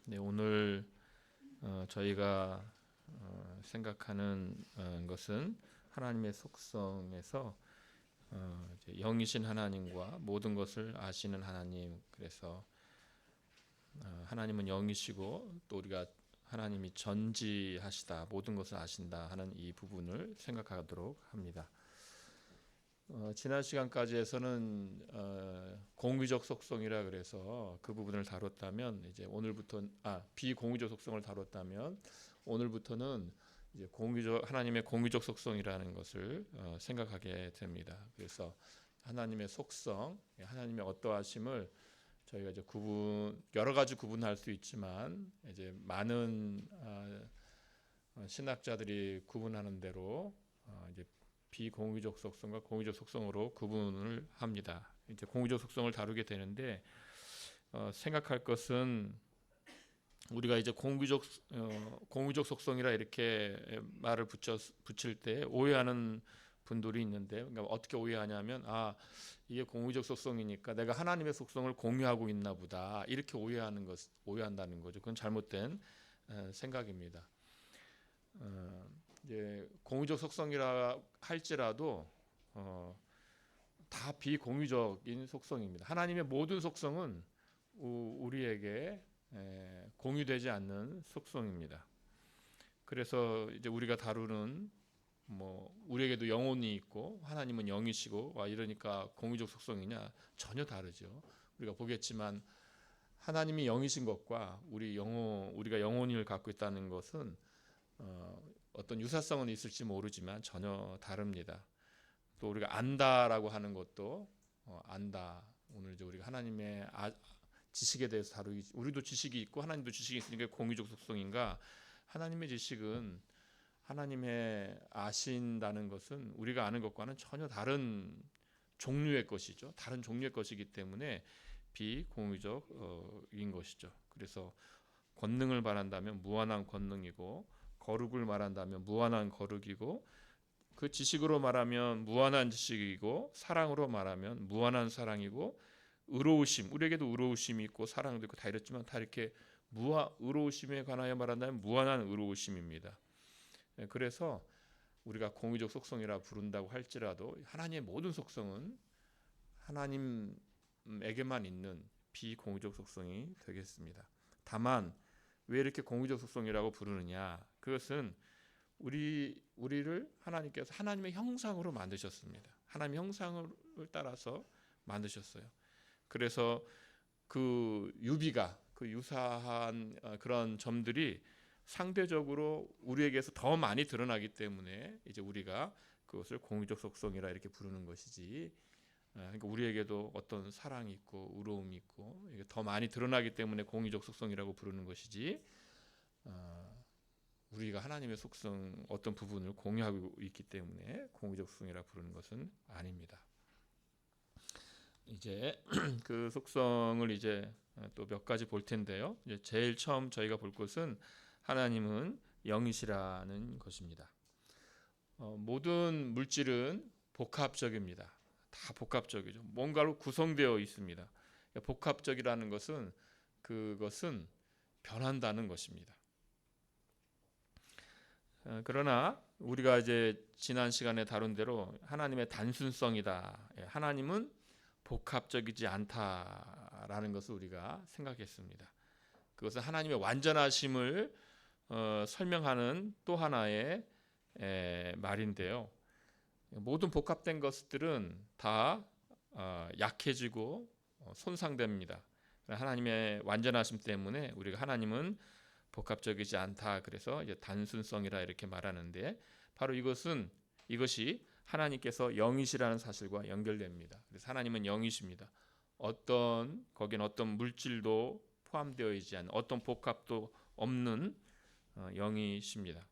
네, 오늘 저희가 생각하는 것은 하나님의 속성에서 이제 영이신 하나님과 모든 것을 아시는 하나님. 그래서 하나님은 영이시고 또 우리가 하나님이 전지하시다, 모든 것을 아신다 하는 이 부분을 생각하도록 합니다. 지난 시간까지에서는 공유적 속성이라 그래서 그 부분을 다뤘다면, 이제 오늘부터 비공유적 속성을 다뤘다면 오늘부터는 이제 하나님의 공유적 속성이라는 것을 생각하게 됩니다. 그래서 하나님의 속성, 하나님의 어떠하심을 저희가 이제 여러 가지 구분할 수 있지만, 이제 많은 신학자들이 구분하는 대로 이제 비공유적 속성과 공유적 속성으로 구분을 합니다. 이제 공유적 속성을 다루게 되는데, 생각할 것은 우리가 이제 공유적 속성이라 이렇게 말을 붙일 때 오해하는 분들이 있는데, 그러니까 어떻게 오해하냐면, 이게 공유적 속성이니까 내가 하나님의 속성을 공유하고 있나 보다, 이렇게 오해한다는 거죠. 그건 잘못된 생각입니다. 이제 공유적 속성이라 할지라도 다 비공유적인 속성입니다. 하나님의 모든 속성은 우리에게 공유되지 않는 속성입니다. 그래서 이제 우리가 다루는 우리에게도 영혼이 있고 하나님은 영이시고 이러니까 공유적 속성이냐? 전혀 다르죠. 우리가 보겠지만 하나님이 영이신 것과 우리가 영혼을 갖고 있다는 것은 어떤 유사성은 있을지 모르지만 전혀 다릅니다. 또 우리가 안다라고 하는 것도 안다. 오늘 이제 우리가 하나님의 지식에 대해서 다루기, 우리도 지식이 있고 하나님도 지식이 있으니까 공유적 속성인가? 하나님의 지식은, 하나님의 아신다는 것은 우리가 아는 것과는 전혀 다른 종류의 것이죠. 다른 종류의 것이기 때문에 비공유적인 것이죠. 그래서 권능을 말한다면 무한한 권능이고, 거룩을 말한다면 무한한 거룩이고, 그 지식으로 말하면 무한한 지식이고, 사랑으로 말하면 무한한 사랑이고, 의로우심, 우리에게도 의로우심이 있고 사랑도 있고 다 이랬지만 다 이렇게 의로우심에 관하여 말한다면 무한한 의로우심입니다. 그래서 우리가 공유적 속성이라 부른다고 할지라도 하나님의 모든 속성은 하나님에게만 있는 비공유적 속성이 되겠습니다. 다만 왜 이렇게 공유적 속성이라고 부르느냐? 그것은 우리를 하나님께서 하나님의 형상으로 만드셨습니다. 하나님의 형상을 따라서 만드셨어요. 그래서 그 유사한 그런 점들이 상대적으로 우리에게서 더 많이 드러나기 때문에 이제 우리가 그것을 공유적 속성이라 이렇게 부르는 것이지, 그러니까 우리에게도 어떤 사랑이 있고 의로움이 있고 이게 더 많이 드러나기 때문에 공유적 속성이라고 부르는 것이지, 우리가 하나님의 속성 어떤 부분을 공유하고 있기 때문에 공유적 속성이라 부르는 것은 아닙니다. 이제 그 속성을 이제 또 몇 가지 볼 텐데요. 이제 제일 처음 저희가 볼 것은 하나님은 영이시라는 것입니다. 모든 물질은 복합적입니다. 다 복합적이죠. 뭔가로 구성되어 있습니다. 복합적이라는 것은 그것은 변한다는 것입니다. 그러나 우리가 이제 지난 시간에 다룬 대로 하나님의 단순성이다. 하나님은 복합적이지 않다라는 것을 우리가 생각했습니다. 그것은 하나님의 완전하심을 설명하는 또 하나의 말인데요. 모든 복합된 것들은 다 약해지고 손상됩니다. 하나님의 완전하심 때문에 우리가 하나님은 복합적이지 않다. 그래서 이제 단순성이라 이렇게 말하는데, 바로 이것이 하나님께서 영이시라는 사실과 연결됩니다. 그래서 하나님은 영이십니다. 거긴 어떤 물질도 포함되어 있지 않은, 어떤 복합도 없는 영이십니다.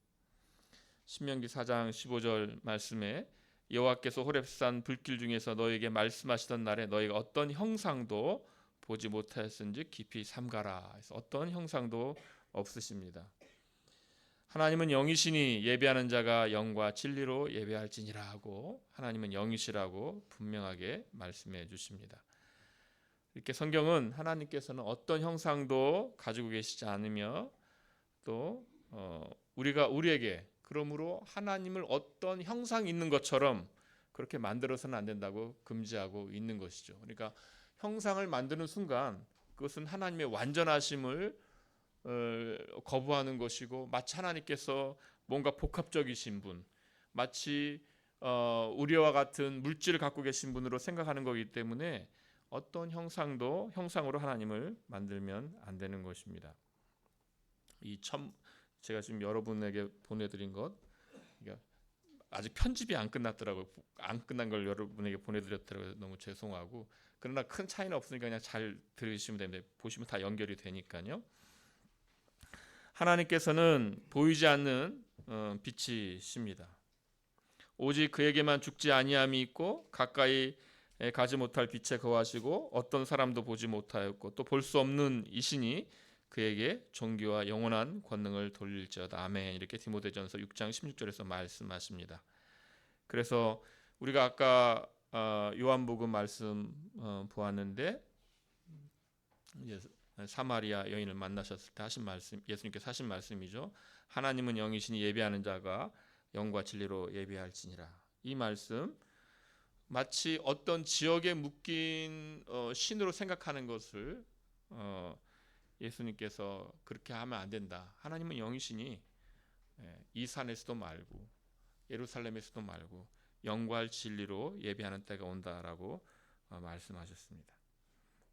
신명기 4장 15절 말씀에 여호와께서 호렙산 불길 중에서 너에게 말씀하시던 날에 너희가 어떤 형상도 보지 못하였은즉 깊이 삼가라. 그래서 어떤 형상도 없으십니다. 하나님은 영이시니 예배하는 자가 영과 진리로 예배할지니라 하고, 하나님은 영이시라고 분명하게 말씀해 주십니다. 이렇게 성경은 하나님께서는 어떤 형상도 가지고 계시지 않으며 또 우리에게 그러므로 하나님을 어떤 형상이 있는 것처럼 그렇게 만들어서는 안 된다고 금지하고 있는 것이죠. 그러니까 형상을 만드는 순간 그것은 하나님의 완전하심을 거부하는 것이고, 마치 하나님께서 뭔가 복합적이신 분, 마치 우리와 같은 물질을 갖고 계신 분으로 생각하는 거기 때문에 어떤 형상으로 하나님을 만들면 안 되는 것입니다. 제가 지금 여러분에게 보내드린 것, 그러니까 아직 편집이 안 끝났더라고요. 안 끝난 걸 여러분에게 보내드렸더라고요. 너무 죄송하고, 그러나 큰 차이는 없으니까 그냥 잘 들으시면 됩니다. 보시면 다 연결이 되니까요. 하나님께서는 보이지 않는 빛이십니다. 오직 그에게만 죽지 아니함이 있고 가까이 가지 못할 빛에 거하시고 어떤 사람도 보지 못하였고 또 볼 수 없는 이시니 그에게 존귀와 영원한 권능을 돌릴지어다. 아멘. 이렇게 디모데전서 6장 16절에서 말씀하십니다. 그래서 우리가 아까 요한복음 말씀 보았는데, 사마리아 여인을 만나셨을 때 하신 말씀, 예수님께서 하신 말씀이죠. 하나님은 영이시니 예배하는 자가 영과 진리로 예배할지니라. 이 말씀, 마치 어떤 지역에 묶인 신으로 생각하는 것을 예수님께서 그렇게 하면 안 된다. 하나님은 영이시니 이 산에서도 말고 예루살렘에서도 말고 영과 진리로 예배하는 때가 온다라고 말씀하셨습니다.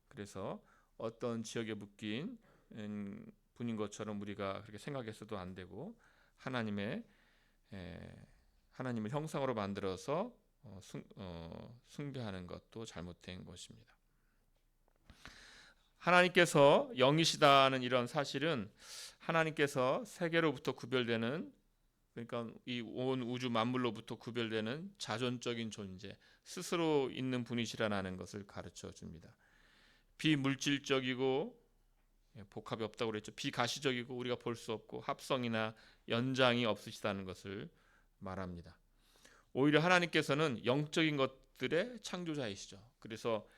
그래서 어떤 지역에 묶인 분인 것처럼 우리가 그렇게 생각해서도 안 되고, 하나님을 형상으로 만들어서 숭배하는 것도 잘못된 것입니다. 하나님께서 영이시다는 이런 사실은 하나님께서 세계로부터 구별되는, 그러니까 이 온 우주 만물로부터 구별되는 자존적인 존재, 스스로 있는 분이시라는 것을 가르쳐 줍니다. 비물질적이고 복합이 없다고 그랬죠. 비가시적이고 우리가 볼 수 없고 합성이나 연장이 없으시다는 것을 말합니다. 오히려 하나님께서는 영적인 것들의 창조자이시죠. 그래서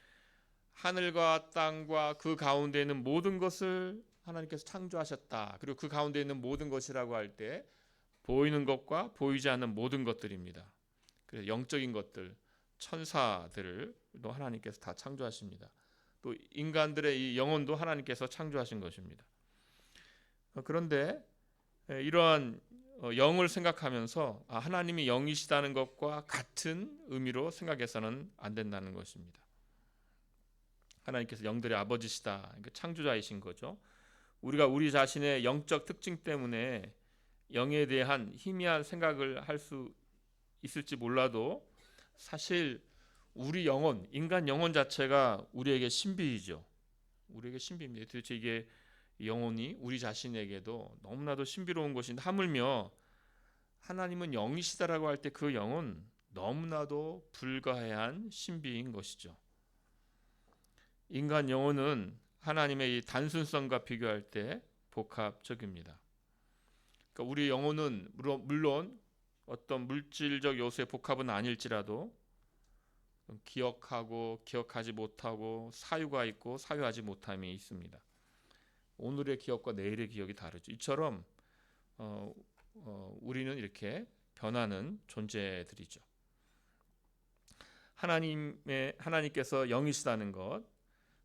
하늘과 땅과 그 가운데 있는 모든 것을 하나님께서 창조하셨다. 그리고 그 가운데 있는 모든 것이라고 할 때 보이는 것과 보이지 않는 모든 것들입니다. 그래서 영적인 것들, 천사들도 하나님께서 다 창조하십니다. 또 인간들의 이 영혼도 하나님께서 창조하신 것입니다. 그런데 이러한 영을 생각하면서 하나님이 영이시다는 것과 같은 의미로 생각해서는 안 된다는 것입니다. 하나님께서 영들의 아버지시다, 그러니까 창조자이신 거죠. 우리가 우리 자신의 영적 특징 때문에 영에 대한 희미한 생각을 할 수 있을지 몰라도 사실 우리 영혼, 인간 영혼 자체가 우리에게 신비이죠. 우리에게 신비입니다. 도대체 이게 영혼이 우리 자신에게도 너무나도 신비로운 것인데, 하물며 하나님은 영이시다라고 할 때 그 영은 너무나도 불가해한 신비인 것이죠. 인간 영혼은 하나님의 이 단순성과 비교할 때 복합적입니다. 그러니까 우리 영혼은 물론 어떤 물질적 요소의 복합은 아닐지라도 기억하고 기억하지 못하고 사유가 있고 사유하지 못함이 있습니다. 오늘의 기억과 내일의 기억이 다르죠. 이처럼 우리는 이렇게 변하는 존재들이죠. 하나님께서 영이시다는 것,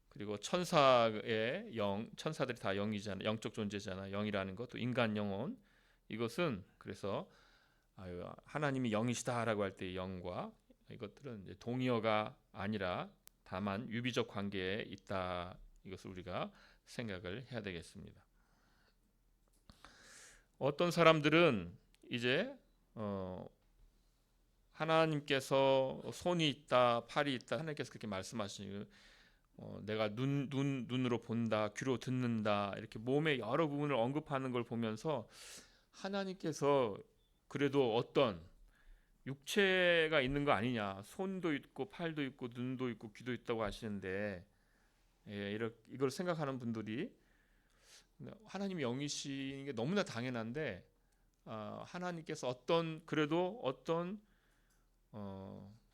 그리고 천사의 영, 천사들이 다 영이잖아요. 영적 존재잖아요. 영이라는 것, 또 인간 영혼, 이것은 그래서 하나님이 영이시다라고 할 때 영과 이것들은 이제 동의어가 아니라 다만 유비적 관계에 있다, 이것을 우리가 생각을 해야 되겠습니다. 어떤 사람들은 이제 하나님께서 손이 있다, 팔이 있다, 하나님께서 그렇게 말씀하시니 내가 눈으로 본다, 귀로 듣는다, 이렇게 몸의 여러 부분을 언급하는 걸 보면서 하나님께서 그래도 어떤 육체가 있는 거 아니냐, 손도 있고 팔도 있고 눈도 있고 귀도 있다고 하시는데, 이걸 생각하는 분들이 하나님이 영이신 게 너무나 당연한데 하나님께서 그래도 어떤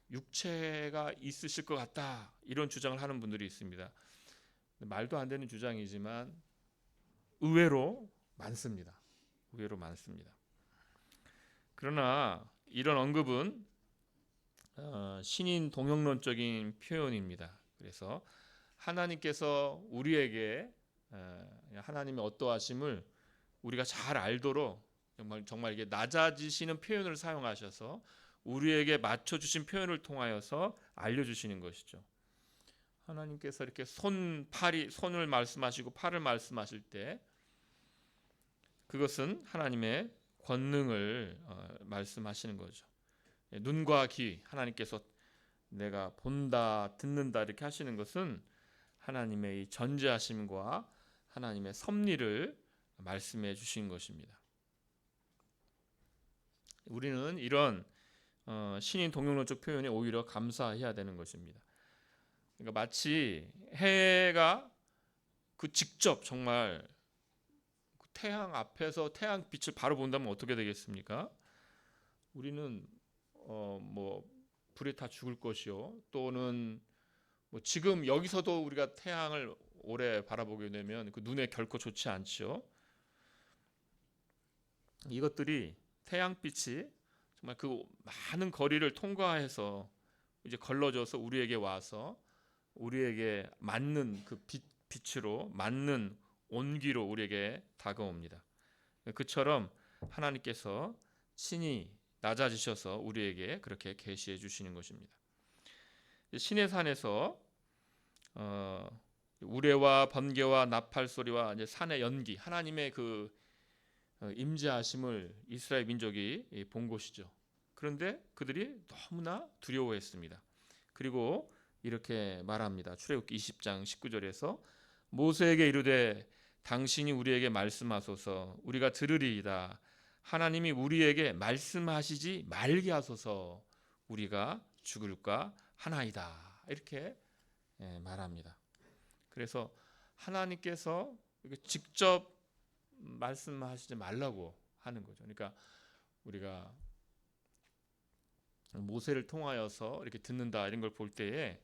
육체가 있으실 것 같다, 이런 주장을 하는 분들이 있습니다. 말도 안 되는 주장이지만 의외로 많습니다. 의외로 많습니다. 그러나 이런 언급은 신인 동영론적인 표현입니다. 그래서 하나님께서 우리에게 하나님의 어떠하심을 우리가 잘 알도록 정말 이게 낮아지시는 표현을 사용하셔서 우리에게 맞춰주신 표현을 통하여서 알려주시는 것이죠. 하나님께서 이렇게 손을 말씀하시고 팔을 말씀하실 때 그것은 하나님의 권능을 말씀하시는 거죠. 눈과 귀, 하나님께서 내가 본다, 듣는다 이렇게 하시는 것은 하나님의 이 전지하심과 하나님의 섭리를 말씀해 주신 것입니다. 우리는 이런 신인 동영론적 표현에 오히려 감사해야 되는 것입니다. 그러니까 마치 해가 직접 정말 태양 앞에서 태양 빛을 바로 본다면 어떻게 되겠습니까? 우리는 불에 타 죽을 것이요. 또는 지금 여기서도 우리가 태양을 오래 바라보게 되면 그 눈에 결코 좋지 않지요. 이것들이 태양빛이 정말 그 많은 거리를 통과해서 이제 걸러져서 우리에게 와서 우리에게 맞는 그 빛으로 맞는 온기로 우리에게 다가옵니다. 그처럼 하나님께서 친히 낮아지셔서 우리에게 그렇게 계시해 주시는 것입니다. 신의 산에서 우레와 번개와 나팔 소리와 이제 산의 연기, 하나님의 그 임재하심을 이스라엘 민족이 본 것이죠. 그런데 그들이 너무나 두려워했습니다. 그리고 이렇게 말합니다. 출애굽기 20장 19절에서 모세에게 이르되 당신이 우리에게 말씀하소서 우리가 들으리이다. 하나님이 우리에게 말씀하시지 말게 하소서 우리가 죽을까 하나이다. 이렇게 말합니다. 그래서 하나님께서 직접 말씀하시지 말라고 하는 거죠. 그러니까 우리가 모세를 통하여서 이렇게 듣는다 이런 걸 볼 때에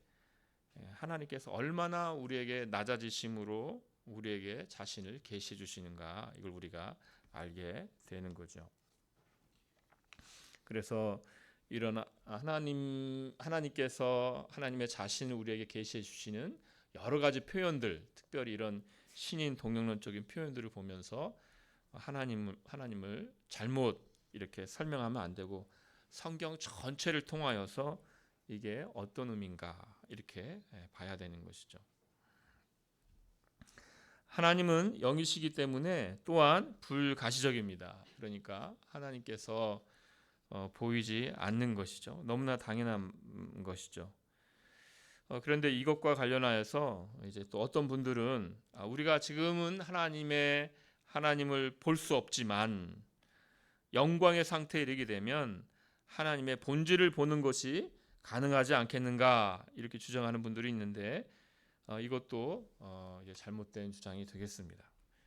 하나님께서 얼마나 우리에게 낮아지심으로 우리에게 자신을 계시해 주시는가 이걸 우리가 알게 되는 거죠. 그래서 이런 하나님께서 하나님의 자신을 우리에게 계시해 주시는 여러 가지 표현들, 특별히 이런 신인 동영론적인 표현들을 보면서 하나님을 잘못 이렇게 설명하면 안 되고 성경 전체를 통하여서 이게 어떤 의미인가 이렇게 봐야 되는 것이죠. 하나님은 영이시기 때문에 또한 불가시적입니다. 그러니까 하나님께서 보이지 않는 것이죠. 너무나 당연한 것이죠. 그런데 이것과 관련하여서 이제 또 어떤 분들은 우리가 지금은 하나님을 볼 수 없지만 영광의 상태에 이르게 되면 하나님의 본질을 보는 것이 가능하지 않겠는가 이렇게 주장하는 분들이 있는데 이것도 이제 잘못된 주장이 되겠습니다.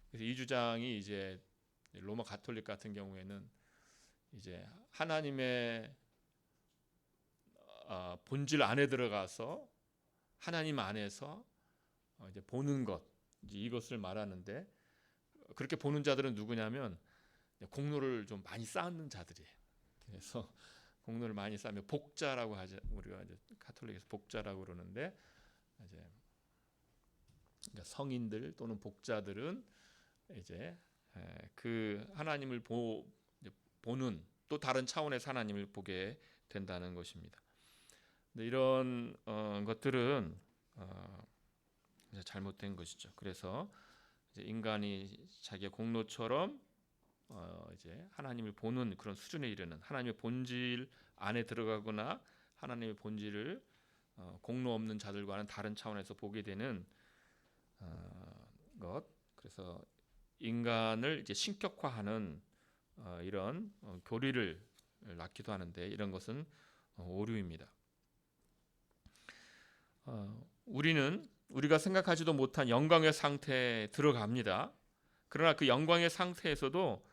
그래서 이 주장이 이제 로마 가톨릭 같은 경우에는 이제 하나님의 본질 안에 들어가서 하나님 안에서 이제 보는 것 이제 이것을 말하는데 그렇게 보는 자들은 누구냐면 공로를 좀 많이 쌓는 자들이에요. 그래서 공로를 많이 쌓으면 복자라고 하죠. 우리가 이제 가톨릭에서 복자라고 그러는데 이제 성인들 또는 복자들은 이제 그 하나님을 보는 또 다른 차원에서 하나님을 보게 된다는 것입니다. 이런 것들은 이제 잘못된 것이죠. 그래서 이제 인간이 자기의 공로처럼 이제 하나님을 보는 그런 수준에 이르는 하나님의 본질 안에 들어가거나 하나님의 본질을 공로 없는 자들과는 다른 차원에서 보게 되는 것. 그래서 인간을 이제 신격화하는 이런 교리를 낳기도 하는데 이런 것은 오류입니다. 우리가 생각하지도 못한 영광의 상태에 들어갑니다. 그러나 그 영광의 상태에서도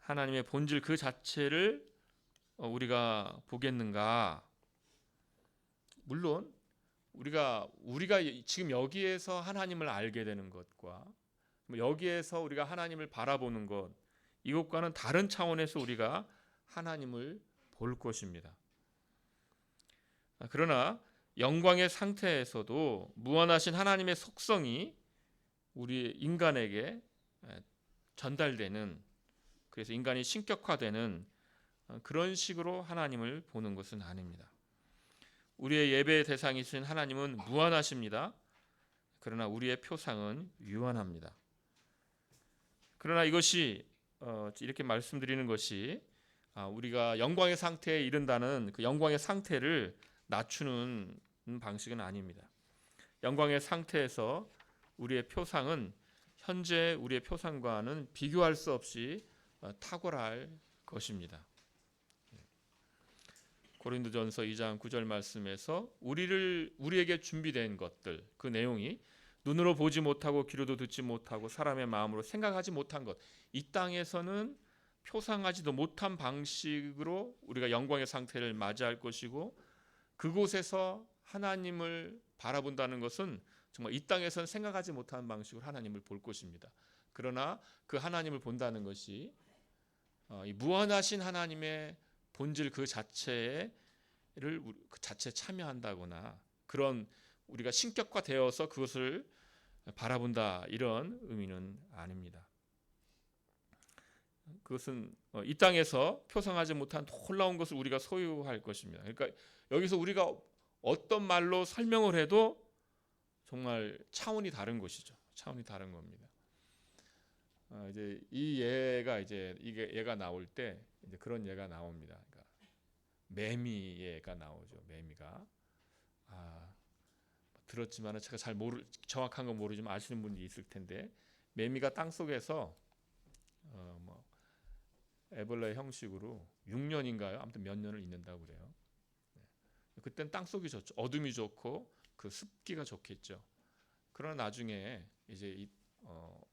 하나님의 본질 그 자체를 우리가 보겠는가? 물론 우리가 지금 여기에서 하나님을 알게 되는 것과 여기에서 우리가 하나님을 바라보는 것, 이것과는 다른 차원에서 우리가 하나님을 볼 것입니다. 그러나 영광의 상태에서도 무한하신 하나님의 속성이 우리 인간에게 전달되는, 그래서 인간이 신격화되는 그런 식으로 하나님을 보는 것은 아닙니다. 우리의 예배의 대상이신 하나님은 무한하십니다. 그러나 우리의 표상은 유한합니다. 그러나 이것이 이렇게 말씀드리는 것이 우리가 영광의 상태에 이른다는 그 영광의 상태를 낮추는 방식은 아닙니다. 영광의 상태에서 우리의 표상은 현재 우리의 표상과는 비교할 수 없이 탁월할 것입니다. 고린도전서 2장 9절 말씀에서 우리에게 준비된 것들, 그 내용이 눈으로 보지 못하고 귀로도 듣지 못하고 사람의 마음으로 생각하지 못한 것, 이 땅에서는 표상하지도 못한 방식으로 우리가 영광의 상태를 맞이할 것이고, 그곳에서 하나님을 바라본다는 것은 정말 이 땅에서는 생각하지 못한 방식으로 하나님을 볼 것입니다. 그러나 그 하나님을 본다는 것이 이 무한하신 하나님의 본질 그 자체에 참여한다거나 그런 우리가 신격화되어서 그것을 바라본다, 이런 의미는 아닙니다. 그것은 이 땅에서 표상하지 못한 놀라운 것을 우리가 소유할 것입니다. 그러니까 여기서 우리가 어떤 말로 설명을 해도 정말 차원이 다른 것이죠. 차원이 다른 겁니다. 이제 이 예가 얘가 나올 때 이제 그런 예가 나옵니다. 그러니까 매미 예가 나오죠. 매미가 들었지만은 제가 정확한 건 모르지만 아시는 분이 있을 텐데, 매미가 땅 속에서 에볼라의 형식으로 6년인가요? 아무튼 몇 년을 있는다고 그래요. 그땐 땅 속이 좋죠. 어둠이 좋고 그 습기가 좋겠죠. 그러나 나중에 이제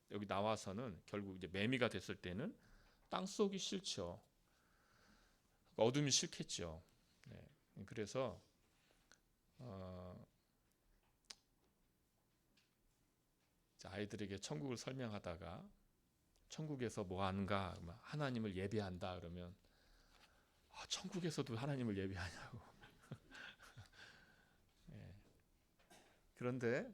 여기 나와서는 결국 이제 매미가 됐을 때는 땅 속이 싫죠. 어둠이 싫겠죠. 네. 그래서 아이들에게 천국을 설명하다가 천국에서 뭐 하는가, 하나님을 예배한다 그러면 천국에서도 하나님을 예배하냐고. 네. 그런데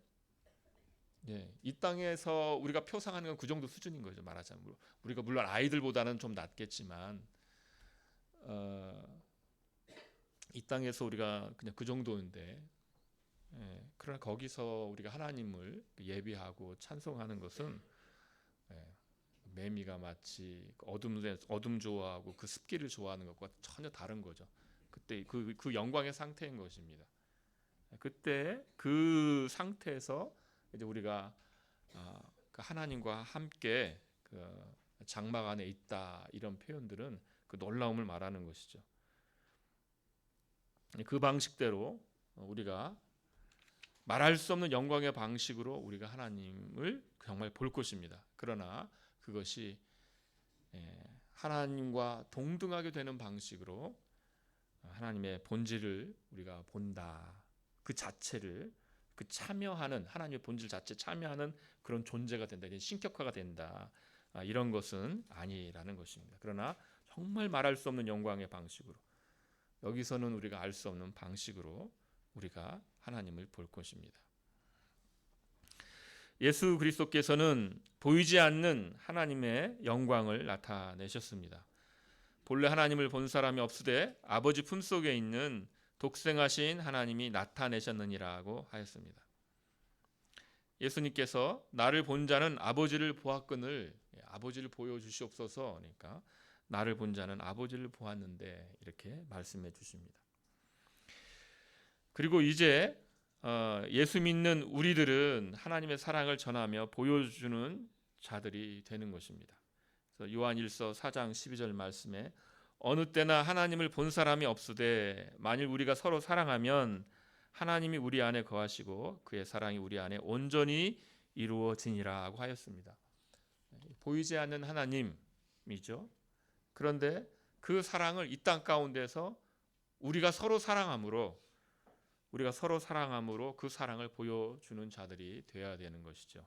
이 땅에서 우리가 표상하는 건 그 정도 수준인 거죠. 말하자면 우리가 물론 아이들보다는 좀 낫겠지만 이 땅에서 우리가 그냥 그 정도인데, 그러나 거기서 우리가 하나님을 예배하고 찬송하는 것은 매미가 마치 어둠 좋아하고 그 습기를 좋아하는 것과 전혀 다른 거죠. 그때 그 영광의 상태인 것입니다. 그때 그 상태에서 이제 우리가 그 하나님과 함께 그 장막 안에 있다, 이런 표현들은 그 놀라움을 말하는 것이죠. 그 방식대로 우리가 말할 수 없는 영광의 방식으로 우리가 하나님을 정말 볼 것입니다. 그러나 그것이 하나님과 동등하게 되는 방식으로 하나님의 본질을 우리가 본다, 그 자체를 참여하는, 하나님의 본질 자체 참여하는 그런 존재가 된다, 신격화가 된다, 이런 것은 아니라는 것입니다. 그러나 정말 말할 수 없는 영광의 방식으로, 여기서는 우리가 알 수 없는 방식으로 우리가 하나님을 볼 것입니다. 예수 그리스도께서는 보이지 않는 하나님의 영광을 나타내셨습니다. 본래 하나님을 본 사람이 없으되 아버지 품속에 있는 독생하신 하나님이 나타내셨느니라고 하였습니다. 예수님께서 나를 본 자는 아버지를 보았거늘, 아버지를 보여주시옵소서, 그러니까 나를 본 자는 아버지를 보았는데, 이렇게 말씀해 주십니다. 그리고 이제 예수 믿는 우리들은 하나님의 사랑을 전하며 보여주는 자들이 되는 것입니다. 그래서 요한일서 4장 12절 말씀에 어느 때나 하나님을 본 사람이 없으되 만일 우리가 서로 사랑하면 하나님이 우리 안에 거하시고 그의 사랑이 우리 안에 온전히 이루어지니라 고 하였습니다. 보이지 않는 하나님이죠. 그런데 그 사랑을 이 땅 가운데서 우리가 서로 사랑함으로 우리가 서로 사랑함으로 그 사랑을 보여주는 자들이 되어야 되는 것이죠.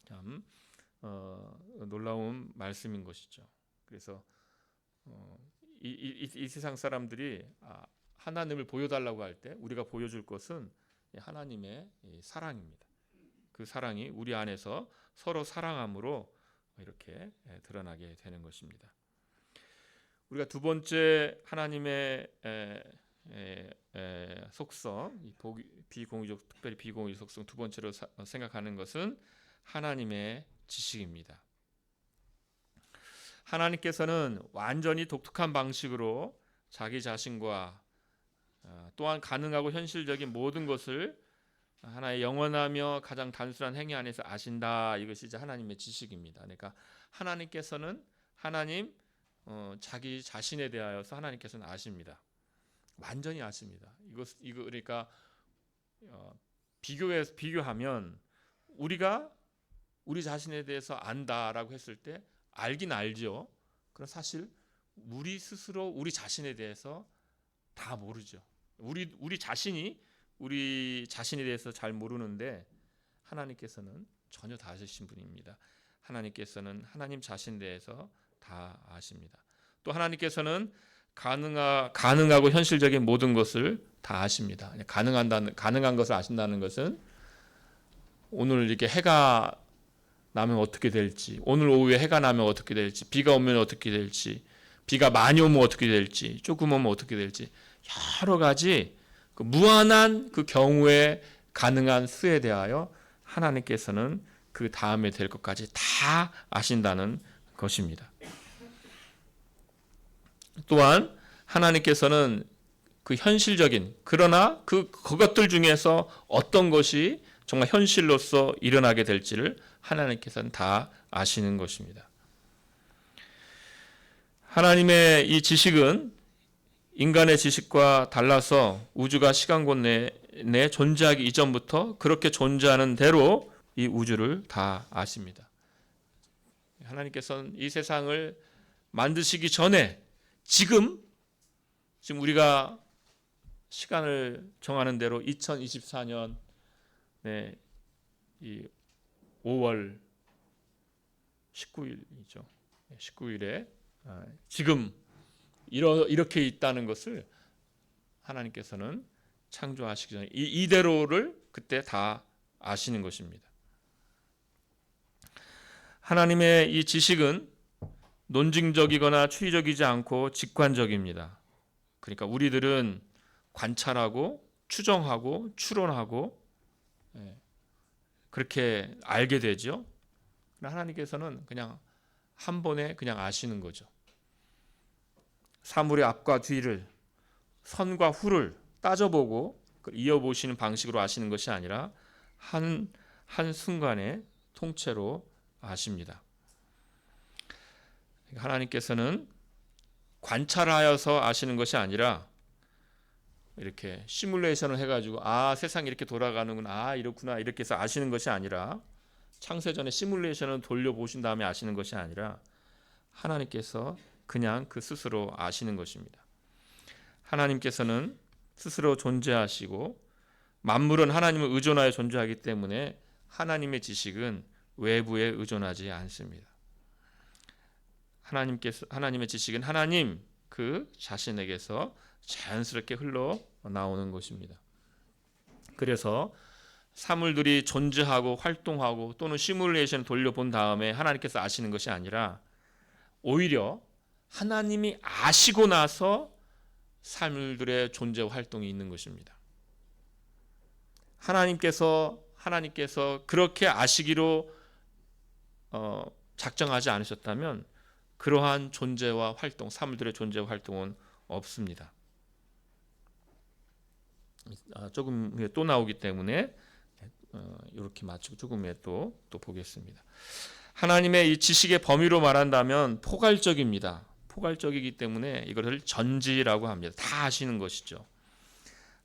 참 놀라운 말씀인 것이죠. 그래서 이 세상 사람들이 하나님을 보여달라고 할 때 우리가 보여줄 것은 하나님의 사랑입니다. 그 사랑이 우리 안에서 서로 사랑함으로 이렇게 드러나게 되는 것입니다. 우리가 두 번째 하나님의 속성, 비공의적, 특별히 비공의적 속성 두 번째로 생각하는 것은 하나님의 지식입니다. 하나님께서는 완전히 독특한 방식으로 자기 자신과 또한 가능하고 현실적인 모든 것을 하나의 영원하며 가장 단순한 행위 안에서 아신다. 이것이 이제 하나님의 지식입니다. 그러니까 하나님께서는 자기 자신에 대하여서 하나님께서는 아십니다. 완전히 아십니다. 이거 그러니까 비교하면 우리가 우리 자신에 대해서 안다라고 했을 때 알긴 알죠. 그러나 사실 우리 스스로 우리 자신에 대해서 다 모르죠. 우리 자신에 대해서 잘 모르는데 하나님께서는 전혀 다 아시신 분입니다. 하나님께서는 하나님 자신에 대해서 다 아십니다. 또 하나님께서는 가능하고 현실적인 모든 것을 다 아십니다. 가능한 것을 아신다는 것은 오늘 이렇게 해가 나면 어떻게 될지, 오늘 오후에 해가 나면 어떻게 될지, 비가 오면 어떻게 될지, 비가 많이 오면 어떻게 될지, 조금 오면 어떻게 될지, 여러 가지 그 무한한 그 경우에 가능한 수에 대하여 하나님께서는 그 다음에 될 것까지 다 아신다는 것입니다. 또한 하나님께서는 그 현실적인, 그러나 그것들 중에서 어떤 것이 정말 현실로서 일어나게 될지를 하나님께서는 다 아시는 것입니다. 하나님의 이 지식은 인간의 지식과 달라서 우주가 시간권 내에 존재하기 이전부터 그렇게 존재하는 대로 이 우주를 다 아십니다. 하나님께서는 이 세상을 만드시기 전에 지금 우리가 시간을 정하는 대로 2024년 이 5월 19일이죠. 19일에 지금 이렇게 있다는 것을 하나님께서는 창조하시기 전에 이대로를 그때 다 아시는 것입니다. 하나님의 이 지식은 논증적이거나 추리적이지 않고 직관적입니다. 그러니까 우리들은 관찰하고 추정하고 추론하고 그렇게 알게 되죠. 하나님께서는 그냥 한 번에 그냥 아시는 거죠. 사물의 앞과 뒤를, 선과 후를 따져보고 이어보시는 방식으로 아시는 것이 아니라 한 순간에 통째로 아십니다. 하나님께서는 관찰하여서 아시는 것이 아니라 이렇게 시뮬레이션을 해가지고 세상이 이렇게 돌아가는구나, 이렇구나 이렇게 해서 아시는 것이 아니라 창세전에 시뮬레이션을 돌려보신 다음에 아시는 것이 아니라 하나님께서 그냥 그 스스로 아시는 것입니다. 하나님께서는 스스로 존재하시고 만물은 하나님을 의존하여 존재하기 때문에 하나님의 지식은 외부에 의존하지 않습니다. 하나님의 지식은 하나님 그 자신에게서 자연스럽게 흘러나오는 것입니다. 그래서 사물들이 존재하고 활동하고 또는 시뮬레이션을 돌려본 다음에 하나님께서 아시는 것이 아니라 오히려 하나님이 아시고 나서 사물들의 존재와 활동이 있는 것입니다. 하나님께서 그렇게 아시기로 작정하지 않으셨다면 그러한 존재와 활동, 사물들의 존재와 활동은 없습니다. 조금 후에 또 나오기 때문에 이렇게 마치고 조금 후에 또 보겠습니다. 하나님의 이 지식의 범위로 말한다면 포괄적입니다. 포괄적이기 때문에 이것을 전지라고 합니다. 다 아시는 것이죠.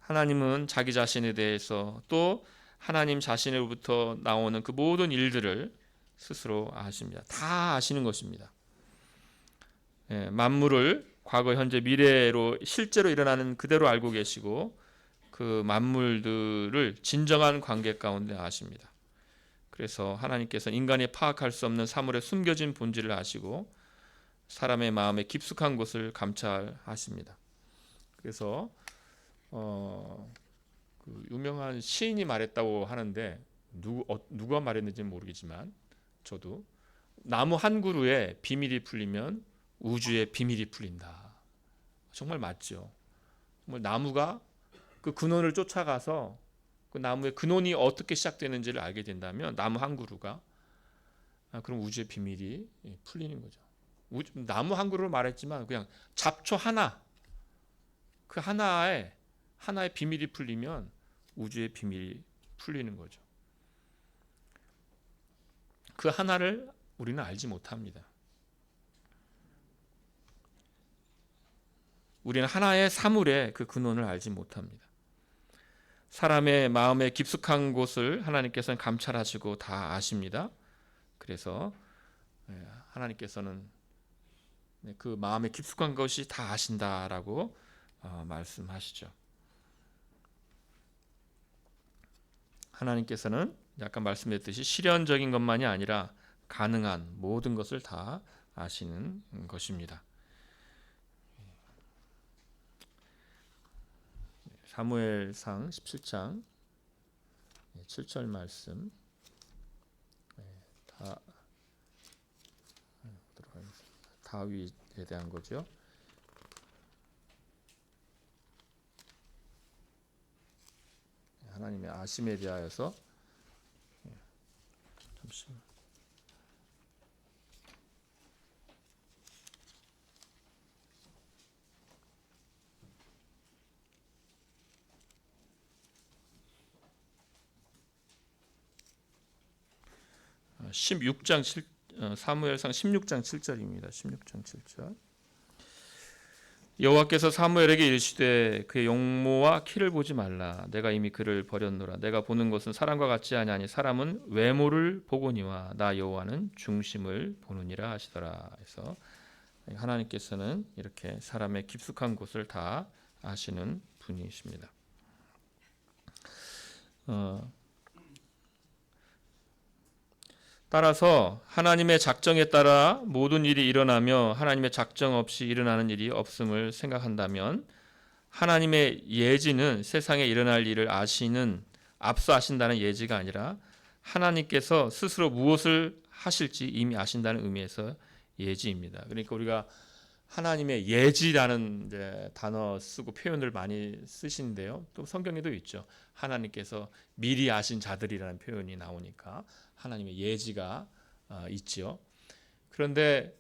하나님은 자기 자신에 대해서 또 하나님 자신으로부터 나오는 그 모든 일들을 스스로 아십니다. 다 아시는 것입니다. 만물을 과거, 현재, 미래로 실제로 일어나는 그대로 알고 계시고 그 만물들을 진정한 관계 가운데 아십니다. 그래서 하나님께서 인간이 파악할 수 없는 사물의 숨겨진 본질을 아시고 사람의 마음의 깊숙한 곳을 감찰하십니다. 그래서 그 유명한 시인이 말했다고 하는데 누가 말했는지는 모르겠지만 저도 나무 한 그루에 비밀이 풀리면 우주의 비밀이 풀린다. 정말 맞죠. 정말 나무가 그 근원을 쫓아가서 그 나무의 근원이 어떻게 시작되는지를 알게 된다면 나무 한 그루가 그럼 우주의 비밀이 풀리는 거죠. 나무 한 그루를 말했지만 그냥 잡초 하나 그 하나의 비밀이 풀리면 우주의 비밀이 풀리는 거죠. 그 하나를 우리는 알지 못합니다. 우리는 하나의 사물의 그 근원을 알지 못합니다. 사람의 마음의 깊숙한 곳을 하나님께서는 감찰하시고 다 아십니다. 그래서 하나님께서는 그 마음의 깊숙한 것이 다 아신다라고 말씀하시죠. 하나님께서는 아까 말씀드렸듯이 실현적인 것만이 아니라 가능한 모든 것을 다 아시는 것입니다. 사무엘상 17장 7절 말씀 다윗에 대한 거죠. 하나님의 아심에 대하여서 잠시만. 사무엘상 16장 7절입니다. 16장 7절. 여호와께서 사무엘에게 이르시되 그의 용모와 키를 보지 말라. 내가 이미 그를 버렸노라. 내가 보는 것은 사람과 같지 아니하니 사람은 외모를 보거니와 나 여호와는 중심을 보느니라 하시더라. 그래서 하나님께서는 이렇게 사람의 깊숙한 곳을 다 아시는 분이십니다. 따라서 하나님의 작정에 따라 모든 일이 일어나며 하나님의 작정 없이 일어나는 일이 없음을 생각한다면 하나님의 예지는 세상에 일어날 일을 앞서 아신다는 예지가 아니라 하나님께서 스스로 무엇을 하실지 이미 아신다는 의미에서 예지입니다. 그러니까 우리가 하나님의 예지라는 단어 쓰고 표현을 많이 쓰시는데요. 또 성경에도 있죠. 하나님께서 미리 아신 자들이라는 표현이 나오니까 하나님의 예지가 있죠. 그런데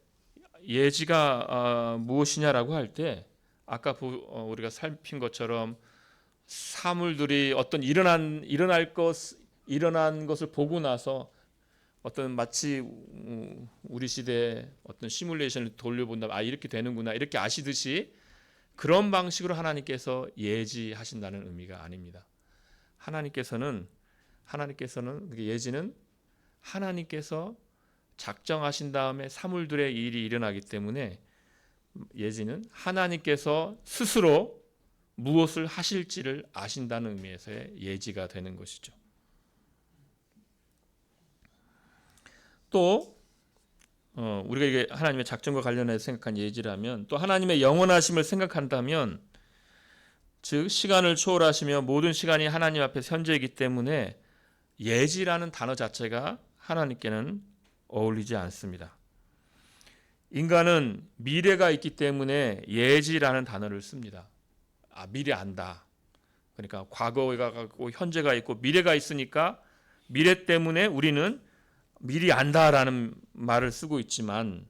예지가 무엇이냐라고 할 때 아까 우리가 살핀 것처럼 사물들이 어떤 일어난 것을 보고 나서 어떤 마치 우리 시대에 어떤 시뮬레이션을 돌려본다면 이렇게 되는구나 이렇게 아시듯이 그런 방식으로 하나님께서 예지하신다는 의미가 아닙니다. 하나님께서는 예지는 하나님께서 작정하신 다음에 사물들의 일이 일어나기 때문에 예지는 하나님께서 스스로 무엇을 하실지를 아신다는 의미에서의 예지가 되는 것이죠. 또 우리가 이게 하나님의 작정과 관련해서 생각한 예지라면 또 하나님의 영원하심을 생각한다면 즉 시간을 초월하시며 모든 시간이 하나님 앞에서 현재이기 때문에 예지라는 단어 자체가 하나님께는 어울리지 않습니다. 인간은 미래가 있기 때문에 예지라는 단어를 씁니다. 미래 안다. 그러니까 과거가 있고 현재가 있고 미래가 있으니까 미래 때문에 우리는 미리 안다라는 말을 쓰고 있지만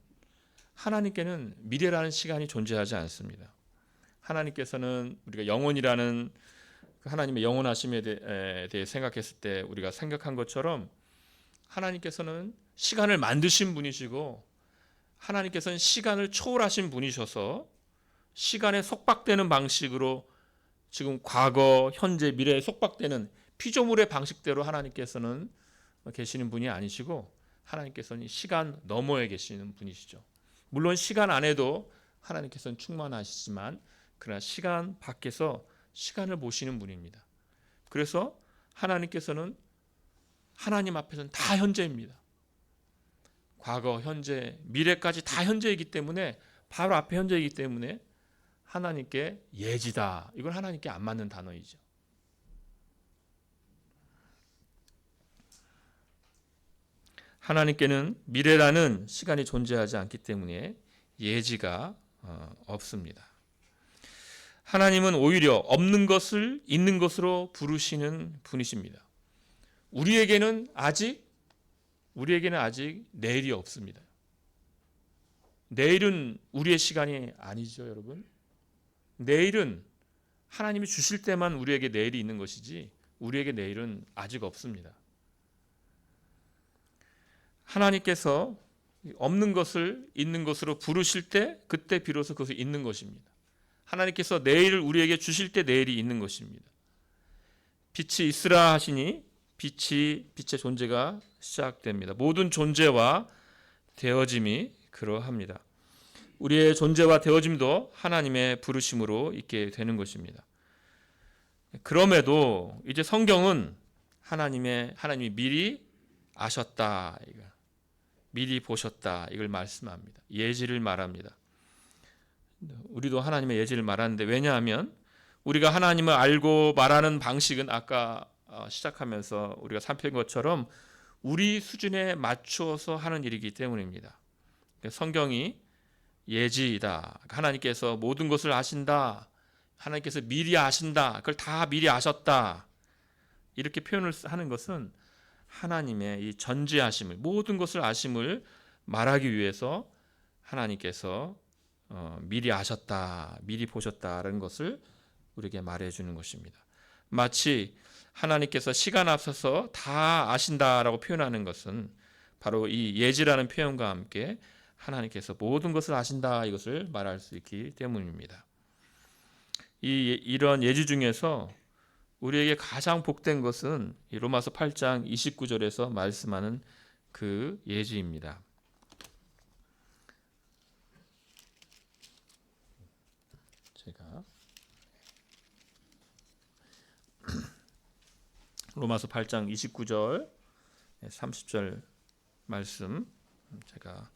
하나님께는 미래라는 시간이 존재하지 않습니다. 하나님께서는 우리가 영원이라는 하나님의 영원하심에 대해 생각했을 때 우리가 생각한 것처럼 하나님께서는 시간을 만드신 분이시고 하나님께서는 시간을 초월하신 분이셔서 시간에 속박되는 방식으로 지금 과거, 현재, 미래에 속박되는 피조물의 방식대로 하나님께서는 계시는 분이 아니시고 하나님께서는 시간 너머에 계시는 분이시죠. 물론 시간 안에도 하나님께서는 충만하시지만 그러나 시간 밖에서 시간을 보시는 분입니다. 그래서 하나님께서는 하나님 앞에서는 다 현재입니다. 과거, 현재, 미래까지 다 현재이기 때문에 바로 앞에 현재이기 때문에 하나님께 예지다. 이건 하나님께 안 맞는 단어이죠. 하나님께는 미래라는 시간이 존재하지 않기 때문에 예지가 없습니다. 하나님은 오히려 없는 것을 있는 것으로 부르시는 분이십니다. 우리에게는 아직 내일이 없습니다. 내일은 우리의 시간이 아니죠, 여러분. 내일은 하나님이 주실 때만 우리에게 내일이 있는 것이지 우리에게 내일은 아직 없습니다. 하나님께서 없는 것을 있는 것으로 부르실 때 그때 비로소 그것이 있는 것입니다. 하나님께서 내일을 우리에게 주실 때 내일이 있는 것입니다. 빛이 있으라 하시니 빛의 존재가 시작됩니다. 모든 존재와 되어짐이 그러합니다. 우리의 존재와 되어짐도 하나님의 부르심으로 있게 되는 것입니다. 그럼에도 이제 성경은 하나님이 미리 아셨다, 미리 보셨다 이걸 말씀합니다. 예지를 말합니다. 우리도 하나님의 예지를 말하는데 왜냐하면 우리가 하나님을 알고 말하는 방식은 아까 시작하면서 우리가 살핀 것처럼 우리 수준에 맞추어서 하는 일이기 때문입니다. 성경이 예지이다. 하나님께서 모든 것을 아신다. 하나님께서 미리 아신다. 그걸 다 미리 아셨다. 이렇게 표현을 하는 것은 하나님의 이 전지하심을, 모든 것을 아심을 말하기 위해서 하나님께서 미리 아셨다, 미리 보셨다라는 것을 우리에게 말해주는 것입니다. 마치 하나님께서 시간 앞서서 다 아신다라고 표현하는 것은 바로 이 예지라는 표현과 함께 하나님께서 모든 것을 아신다 이것을 말할 수 있기 때문입니다. 이런 예지 중에서 우리에게 가장 복된 것은 로마서 8장 29절에서 말씀하는 그 예지입니다. 제가 로마서 8장 29절 30절 말씀 제가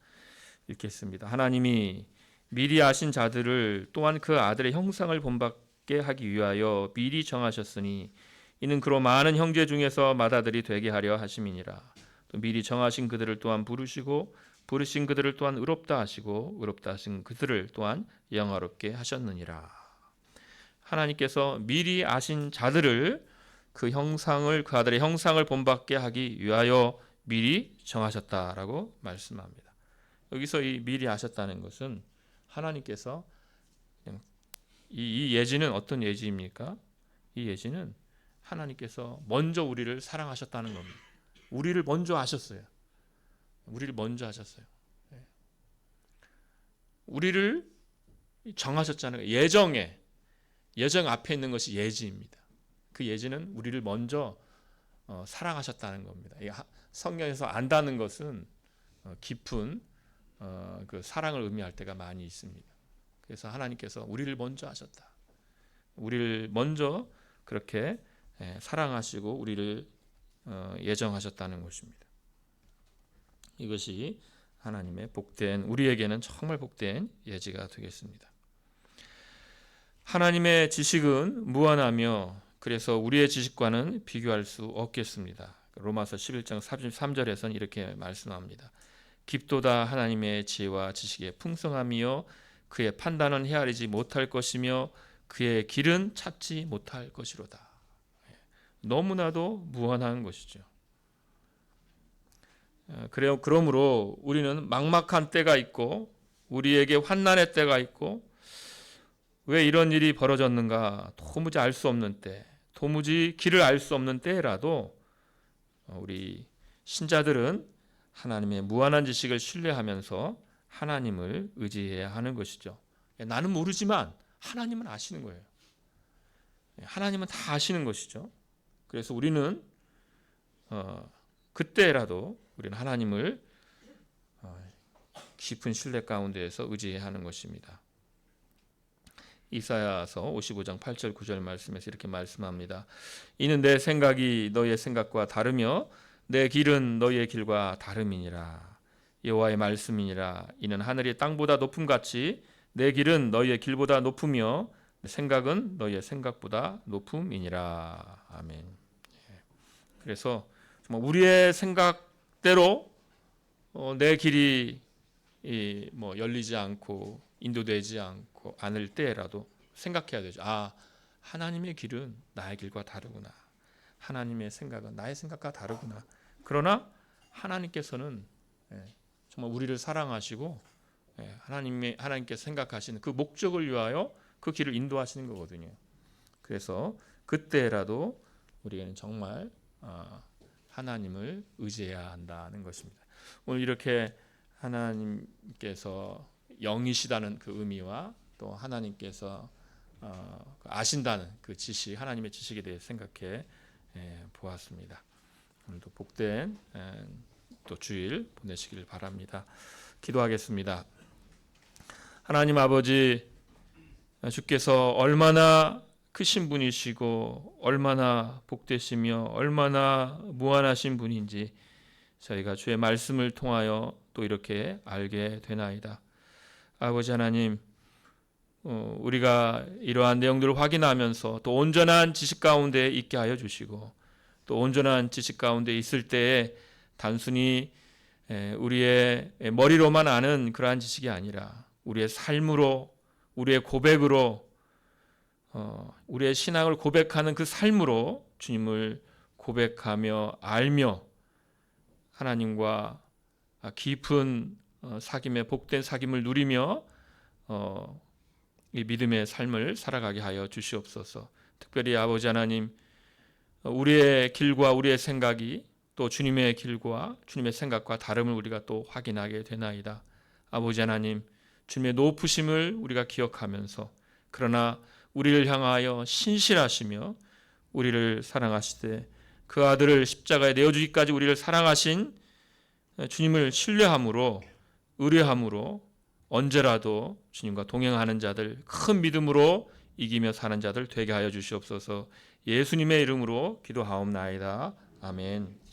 읽겠습니다. 하나님이 미리 아신 자들을 또한 그 아들의 형상을 본받게 하기 위하여 미리 정하셨으니 이는 그로 많은 형제 중에서 맏아들이 되게 하려 하심이니라. 또 미리 정하신 그들을 또한 부르시고 부르신 그들을 또한 의롭다 하시고 의롭다 하신 그들을 또한 영화롭게 하셨느니라. 하나님께서 미리 아신 자들을 그 형상을 그 아들의 형상을 본받게 하기 위하여 미리 정하셨다라고 말씀합니다. 여기서 이 미리 아셨다는 것은 하나님께서 이 예지는 어떤 예지입니까? 이 예지는 하나님께서 먼저 우리를 사랑하셨다는 겁니다. 우리를 먼저 아셨어요. 우리를 먼저 하셨어요. 우리를 정하셨잖아요. 예정 앞에 있는 것이 예지입니다. 그 예지는 우리를 먼저 사랑하셨다는 겁니다. 성경에서 안다는 것은 깊은 그 사랑을 의미할 때가 많이 있습니다. 그래서 하나님께서 우리를 먼저 하셨다. 우리를 먼저 그렇게 사랑하시고 우리를 예정하셨다는 것입니다. 이것이 하나님의 복된 우리에게는 정말 복된 예지가 되겠습니다. 하나님의 지식은 무한하며 그래서 우리의 지식과는 비교할 수 없겠습니다. 로마서 11장 33절에서는 이렇게 말씀합니다. 깊도다 하나님의 지혜와 지식의 풍성함이요 그의 판단은 헤아리지 못할 것이며 그의 길은 찾지 못할 것이로다. 너무나도 무한한 것이죠. 그러므로 우리는 막막한 때가 있고 우리에게 환난의 때가 있고 왜 이런 일이 벌어졌는가 도무지 알 수 없는 때, 도무지 길을 알 수 없는 때라도 우리 신자들은 하나님의 무한한 지식을 신뢰하면서 하나님을 의지해야 하는 것이죠. 나는 모르지만 하나님은 아시는 거예요. 하나님은 다 아시는 것이죠. 그래서 우리는 그때라도 우리는 하나님을 깊은 신뢰 가운데에서 의지해야 하는 것입니다. 이사야서 55장 8절 9절 말씀에서 이렇게 말씀합니다. 이는 내 생각이 너희의 생각과 다르며 내 길은 너희의 길과 다름이니라. 여호와의 말씀이니라. 이는 하늘이 땅보다 높음같이 내 길은 너희의 길보다 높으며 생각은 너희의 생각보다 높음이니라. 아멘. 그래서 정말 우리의 생각대로 내 길이 열리지 않고 인도되지 않고 않을 때라도 생각해야 되죠. 하나님의 길은 나의 길과 다르구나. 하나님의 생각은 나의 생각과 다르구나. 그러나 하나님께서는 정말 우리를 사랑하시고 하나님께서 생각하시는 그 목적을 위하여 그 길을 인도하시는 거거든요. 그래서 그때라도 우리는 정말 하나님을 의지해야 한다는 것입니다. 오늘 이렇게 하나님께서 영이시다는 그 의미와 또 하나님께서 아신다는 그 지식, 하나님의 지식에 대해 생각해 보았습니다. 오늘도 복된 또 주일 보내시길 바랍니다. 기도하겠습니다. 하나님 아버지, 주께서 얼마나 크신 분이시고 얼마나 복되시며 얼마나 무한하신 분인지 저희가 주의 말씀을 통하여 또 이렇게 알게 되나이다. 아버지 하나님, 우리가 이러한 내용들을 확인하면서 또 온전한 지식 가운데 있게 하여 주시고 또 온전한 지식 가운데 있을 때에 단순히 우리의 머리로만 아는 그러한 지식이 아니라 우리의 삶으로, 우리의 고백으로, 우리의 신앙을 고백하는 그 삶으로 주님을 고백하며 알며 하나님과 깊은 사귐의 복된 사귐을 누리며 이 믿음의 삶을 살아가게 하여 주시옵소서. 특별히 아버지 하나님, 우리의 길과 우리의 생각이 또 주님의 길과 주님의 생각과 다름을 우리가 또 확인하게 되나이다. 아버지 하나님, 주님의 높으심을 우리가 기억하면서 그러나 우리를 향하여 신실하시며 우리를 사랑하시되 그 아들을 십자가에 내어주기까지 우리를 사랑하신 주님을 신뢰함으로 의뢰함으로 언제라도 주님과 동행하는 자들, 큰 믿음으로 이기며 사는 자들 되게 하여 주시옵소서. 예수님의 이름으로 기도하옵나이다. 아멘.